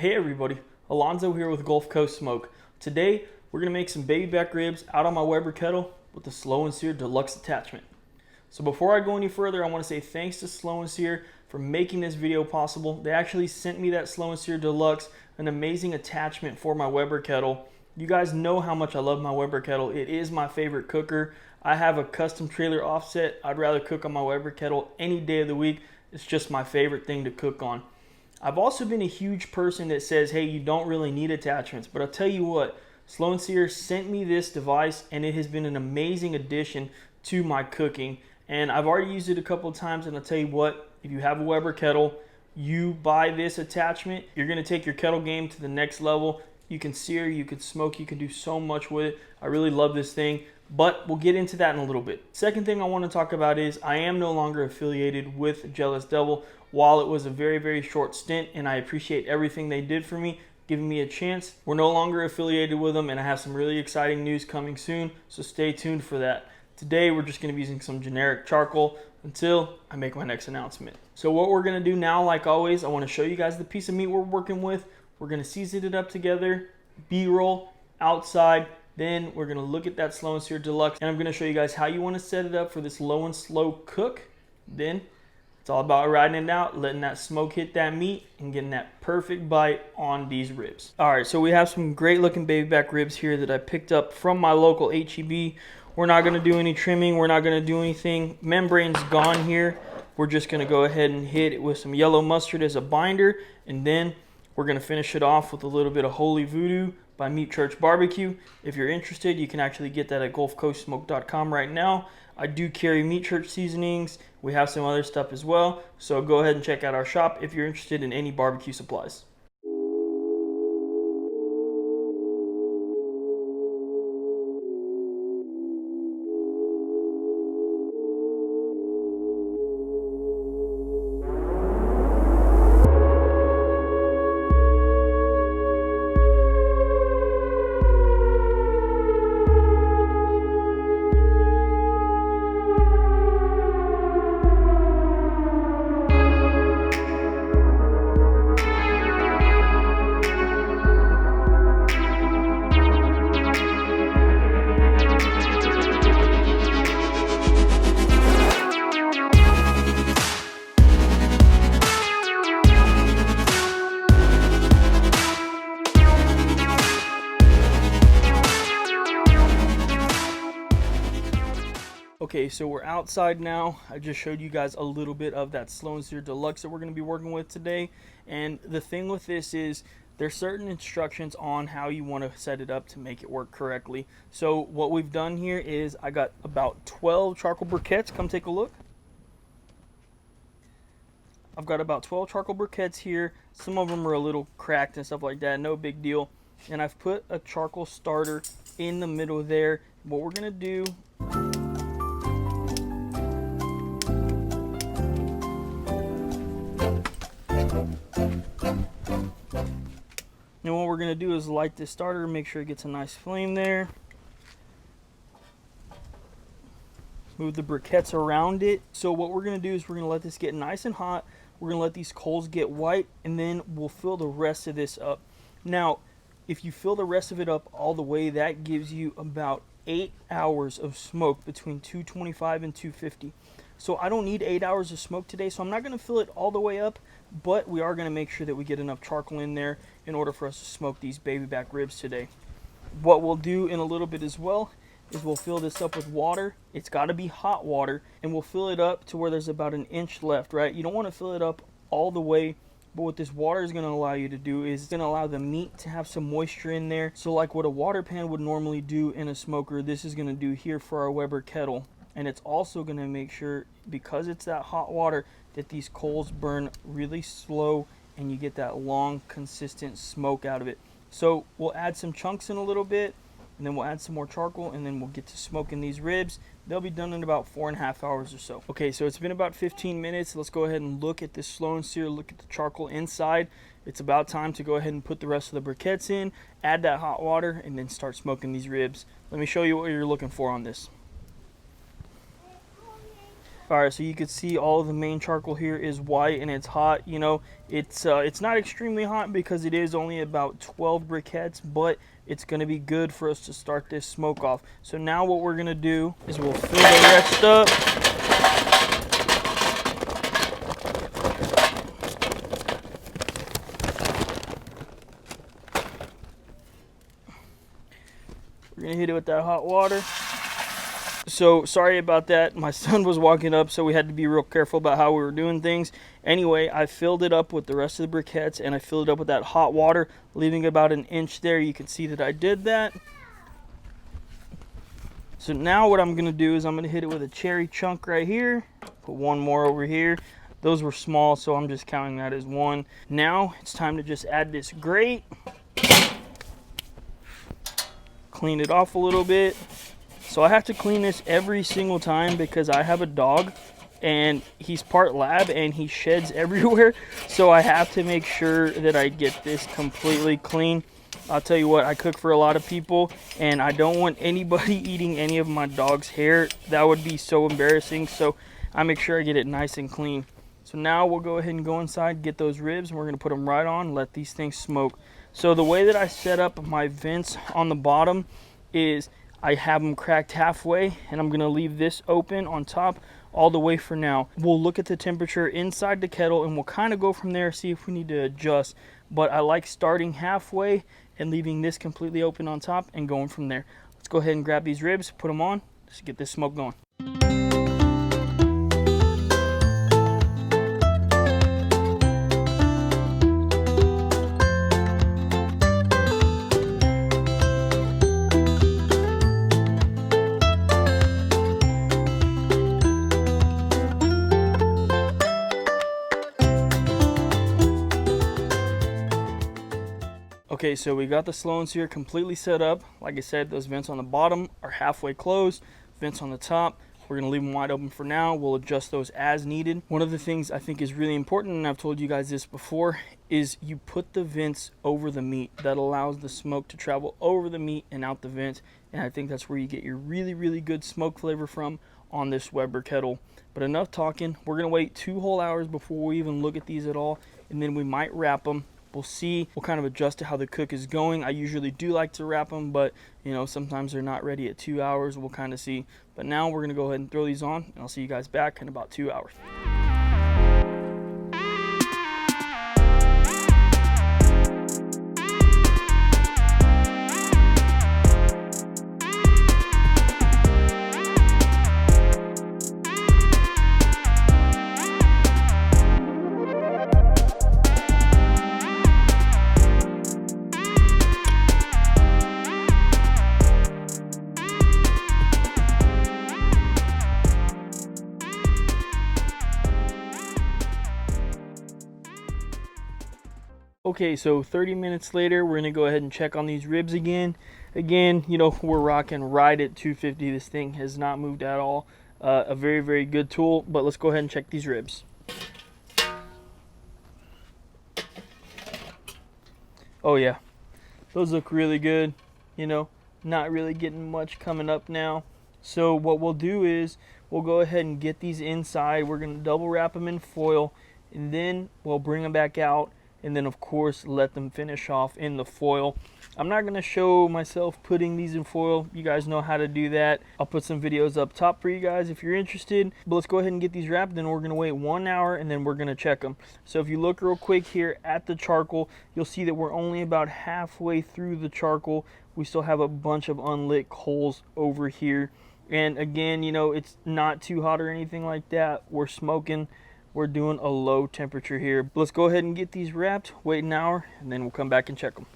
Hey everybody, Alonzo here with Gulf Coast Smoke. Today we're going to make some baby back ribs out on my Weber kettle with the Slow and Sear Deluxe attachment. So before I go any further, I want to say thanks to Slow and Sear for making this video possible. They actually sent me that Slow and Sear Deluxe, an amazing attachment for my Weber kettle. You guys know how much I love my Weber kettle. It is my favorite cooker. I have a custom trailer offset. I'd rather cook on my Weber kettle any day of the week. It's just my favorite thing to cook on. I've also been a huge person that says, hey, you don't really need attachments. But I'll tell you what, Slow and Sear sent me this device and it has been an amazing addition to my cooking. And I've already used it a couple of times, and I'll tell you what, if you have a Weber kettle, you buy this attachment, you're going to take your kettle game to the next level. You can sear, you can smoke, you can do so much with it. I really love this thing, but we'll get into that in a little bit. Second thing I want to talk about is I am no longer affiliated with Jealous Devil. While it was a very, very short stint, and I appreciate everything they did for me, giving me a chance, we're no longer affiliated with them, and I have some really exciting news coming soon, so stay tuned for that. Today, we're just going to be using some generic charcoal until I make my next announcement. So what we're going to do now, like always, I want to show you guys the piece of meat we're working with. We're going to season it up together, B-roll, outside. Then we're going to look at that Slow and Sear Deluxe, and I'm going to show you guys how you want to set it up for this low and slow cook. Then it's all about riding it out, letting that smoke hit that meat, and getting that perfect bite on these ribs. All right, so we have some great looking baby back ribs here that I picked up from my local H-E-B. We're not going to do any trimming. We're not going to do anything. Membrane's gone here. We're just going to go ahead and hit it with some yellow mustard as a binder, and then we're going to finish it off with a little bit of Holy Voodoo by Meat Church Barbecue. If you're interested, you can actually get that at gulfcoastsmoke.com right now. I do carry Meat Church seasonings. We have some other stuff as well. So go ahead and check out our shop if you're interested in any barbecue supplies. Okay, so we're outside now. I just showed you guys a little bit of that Slow and Sear Deluxe that we're going to be working with today. And the thing with this is there's certain instructions on how you want to set it up to make it work correctly. So what we've done here is I got about 12 charcoal briquettes. Come take a look. I've got about 12 charcoal briquettes here. Some of them are a little cracked and stuff like that. No big deal. And I've put a charcoal starter in the middle there. What we're going to do... And what we're going to do is light this starter, make sure it gets a nice flame there. Move the briquettes around it. So what we're going to do is we're going to let this get nice and hot. We're going to let these coals get white, and then we'll fill the rest of this up. Now, if you fill the rest of it up all the way, that gives you about 8 hours of smoke between 225 and 250. So I don't need 8 hours of smoke today, so I'm not going to fill it all the way up, but we are going to make sure that we get enough charcoal in there in order for us to smoke these baby back ribs today. What we'll do in a little bit as well is we'll fill this up with water. It's got to be hot water, and we'll fill it up to where there's about an inch left, right? You don't want to fill it up all the way, but what this water is going to allow you to do is it's going to allow the meat to have some moisture in there. So like what a water pan would normally do in a smoker, this is going to do here for our Weber kettle. And it's also going to make sure, because it's that hot water, that these coals burn really slow and you get that long, consistent smoke out of it. So we'll add some chunks in a little bit, and then we'll add some more charcoal, and then we'll get to smoking these ribs. They'll be done in about 4.5 hours or so. Okay, so it's been about 15 minutes. Let's go ahead and look at this Slow and Sear, look at the charcoal inside. It's about time to go ahead and put the rest of the briquettes in, add that hot water, and then start smoking these ribs. Let me show you what you're looking for on this. All right, so you can see all of the main charcoal here is white and it's hot. You know, it's not extremely hot because it is only about 12 briquettes, but it's gonna be good for us to start this smoke off. So now what we're gonna do is we'll fill the rest up. We're gonna hit it with that hot water. So sorry about that, my son was walking up, so we had to be real careful about how we were doing things. Anyway, I filled it up with the rest of the briquettes and I filled it up with that hot water, leaving about an inch there. You can see that I did that. So now what I'm gonna do is I'm gonna hit it with a cherry chunk right here, put one more over here. Those were small, so I'm just counting that as one. Now it's time to just add this grate, clean it off a little bit. So I have to clean this every single time because I have a dog and he's part lab and he sheds everywhere. So I have to make sure that I get this completely clean. I'll tell you what, I cook for a lot of people and I don't want anybody eating any of my dog's hair. That would be so embarrassing. So I make sure I get it nice and clean. So now we'll go ahead and go inside, get those ribs, and we're gonna put them right on, let these things smoke. So the way that I set up my vents on the bottom is I have them cracked halfway and I'm gonna leave this open on top all the way for now. We'll look at the temperature inside the kettle and we'll kind of go from there, see if we need to adjust. But I like starting halfway and leaving this completely open on top and going from there. Let's go ahead and grab these ribs, put them on, let's get this smoke going. Okay, so we got the slow and sear completely set up. Like I said, those vents on the bottom are halfway closed. Vents on the top, we're gonna leave them wide open for now. We'll adjust those as needed. One of the things I think is really important, and I've told you guys this before, is you put the vents over the meat. That allows the smoke to travel over the meat and out the vents. And I think that's where you get your really, really good smoke flavor from on this Weber kettle. But enough talking. We're gonna wait 2 whole hours before we even look at these at all. And then we might wrap them. We'll see. We'll kind of adjust to how the cook is going. I usually do like to wrap them, but you know, sometimes they're not ready at 2 hours. We'll kind of see. But now we're gonna go ahead and throw these on, and I'll see you guys back in about 2 hours. Okay, so 30 minutes later, we're gonna go ahead and check on these ribs again. Again, you know, we're rocking right at 250. This thing has not moved at all. A very, very good tool, but let's go ahead and check these ribs. Oh yeah, those look really good. You know, not really getting much coming up now. So what we'll do is we'll go ahead and get these inside. We're gonna double wrap them in foil, and then we'll bring them back out. And then of course let them finish off in the foil. I'm not going to show myself putting these in foil. You guys know how to do that. I'll put some videos up top for you guys if you're interested. But let's go ahead and get these wrapped. Then we're going to wait 1 hour and then we're going to check them. So if you look real quick here at the charcoal, you'll see that we're only about halfway through the charcoal. We still have a bunch of unlit coals over here. And again, you know, it's not too hot or anything like that. We're smoking. We're doing a low temperature here. Let's go ahead and get these wrapped, wait an hour, and then we'll come back and check them.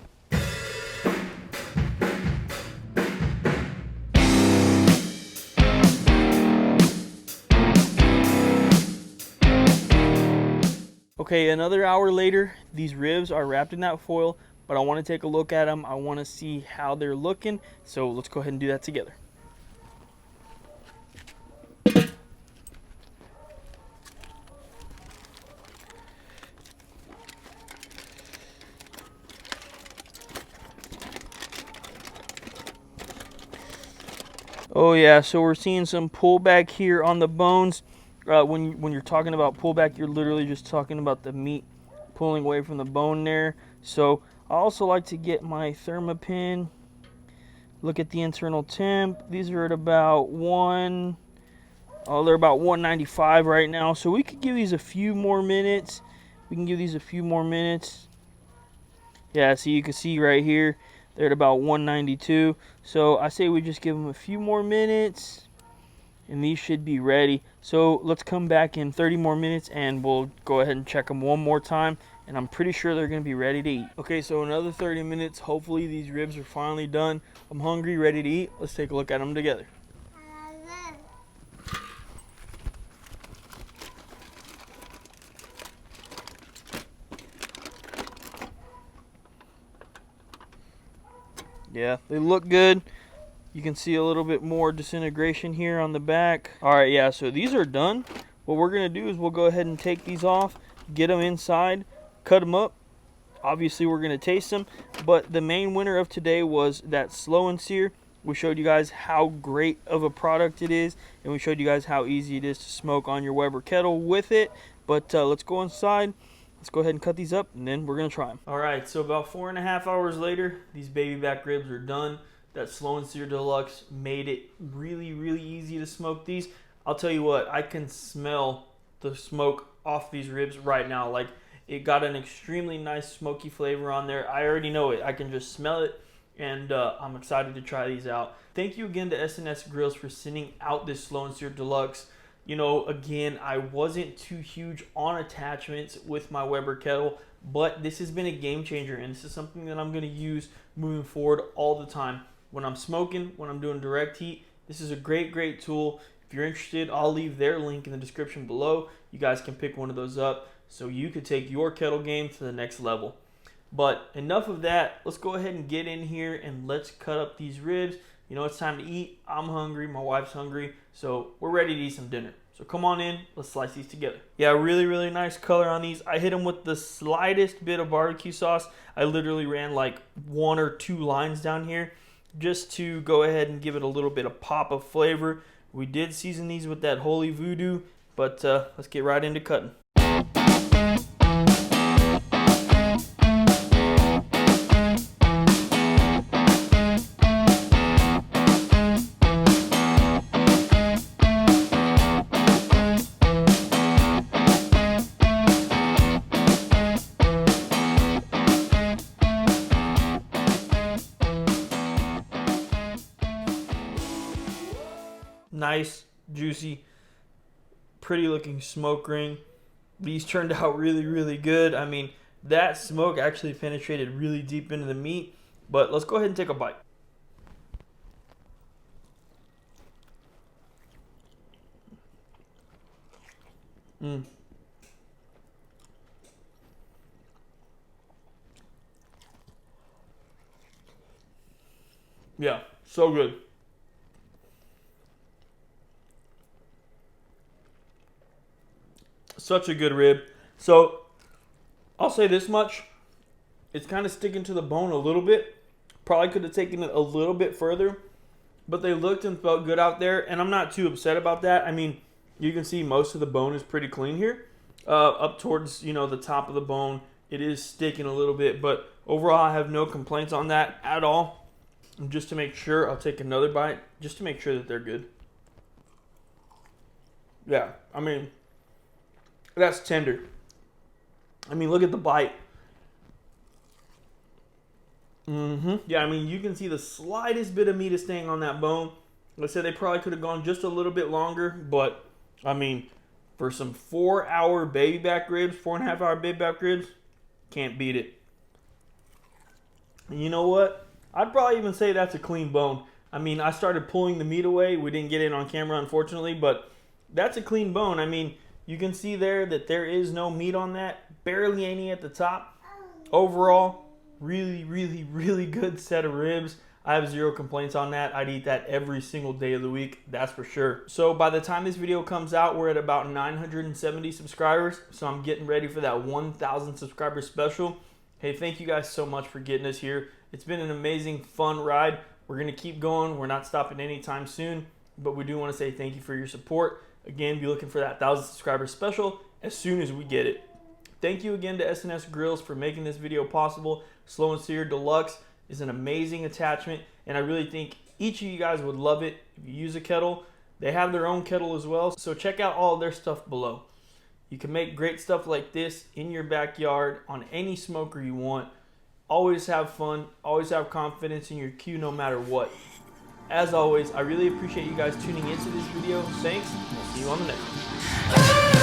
Okay, another hour later, these ribs are wrapped in that foil, but I want to take a look at them. I want to see how they're looking. So let's go ahead and do that together. Oh yeah, so we're seeing some pullback here on the bones. when you're talking about pullback, you're literally just talking about the meat pulling away from the bone there. So I also like to get my thermopin, look at the internal temp. These are at about they're about 195 right now. So we could give these a few more minutes. Yeah, so you can see right here, they're at about 192. So I say we just give them a few more minutes, and these should be ready. So let's come back in 30 more minutes and we'll go ahead and check them one more time, and I'm pretty sure they're gonna be ready to eat. Okay, so another 30 minutes. Hopefully these ribs are finally done. I'm hungry, ready to eat. Let's take a look at them together. Yeah, they look good. You can see a little bit more disintegration here on the back. All right, yeah, so these are done. What we're gonna do is we'll go ahead and take these off, get them inside, cut them up. Obviously, we're gonna taste them, but the main winner of today was that slow and sear. We showed you guys how great of a product it is, and we showed you guys how easy it is to smoke on your Weber kettle with it. But let's go inside. Let's go ahead and cut these up, and then we're gonna try them. All right, so about 4.5 hours later, these baby back ribs are done. That slow and sear deluxe made it really, really easy to smoke these. I'll tell you what, I can smell the smoke off these ribs right now. Like, it got an extremely nice smoky flavor on there. I already know it. I can just smell it, and I'm excited to try these out. Thank you again to S&S Grills for sending out this slow and sear deluxe. You know, again, I wasn't too huge on attachments with my Weber kettle, but this has been a game changer, and this is something that I'm going to use moving forward all the time. When I'm smoking, when I'm doing direct heat, this is a great, great tool. If you're interested, I'll leave their link in the description below. You guys can pick one of those up so you could take your kettle game to the next level. But enough of that. Let's go ahead and get in here and let's cut up these ribs. You know, it's time to eat. I'm hungry. My wife's hungry. So we're ready to eat some dinner. So come on in. Let's slice these together. Yeah, really, really nice color on these. I hit them with the slightest bit of barbecue sauce. I literally ran like 1 or 2 lines down here just to go ahead and give it a little bit of pop of flavor. We did season these with that holy voodoo, but let's get right into cutting. Nice, juicy, pretty looking smoke ring. These turned out really, really good. I mean, that smoke actually penetrated really deep into the meat. But let's go ahead and take a bite. Yeah, so good. Such a good rib. So I'll say this much. It's kind of sticking to the bone a little bit. Probably could have taken it a little bit further, but they looked and felt good out there, and I'm not too upset about that. I mean, you can see most of the bone is pretty clean here. Up towards, you know, the top of the bone, it is sticking a little bit, but overall I have no complaints on that at all. And just to make sure, I'll take another bite just to make sure that they're good. Yeah, I mean, that's tender. I mean, look at the bite. Yeah, I mean, you can see the slightest bit of meat is staying on that bone. Like I said, they probably could have gone just a little bit longer, but I mean, for some 4-hour baby back ribs, 4.5-hour baby back ribs, can't beat it. And you know what? I'd probably even say that's a clean bone. I mean, I started pulling the meat away. We didn't get it on camera, unfortunately, but that's a clean bone. I mean, you can see there that there is no meat on that. Barely any at the top. Overall, really, really, really good set of ribs. I have zero complaints on that. I'd eat that every single day of the week, that's for sure. So by the time this video comes out, we're at about 970 subscribers. So I'm getting ready for that 1,000 subscriber special. Hey, thank you guys so much for getting us here. It's been an amazing, fun ride. We're going to keep going. We're not stopping anytime soon, but we do want to say thank you for your support. Again, be looking for that 1,000 subscriber special as soon as we get it. Thank you again to S&S Grills for making this video possible. Slow and Sear Deluxe is an amazing attachment, and I really think each of you guys would love it if you use a kettle. They have their own kettle as well, so check out all of their stuff below. You can make great stuff like this in your backyard on any smoker you want. Always have fun, always have confidence in your cue no matter what. As always, I really appreciate you guys tuning into this video. Thanks, and I'll see you on the next one.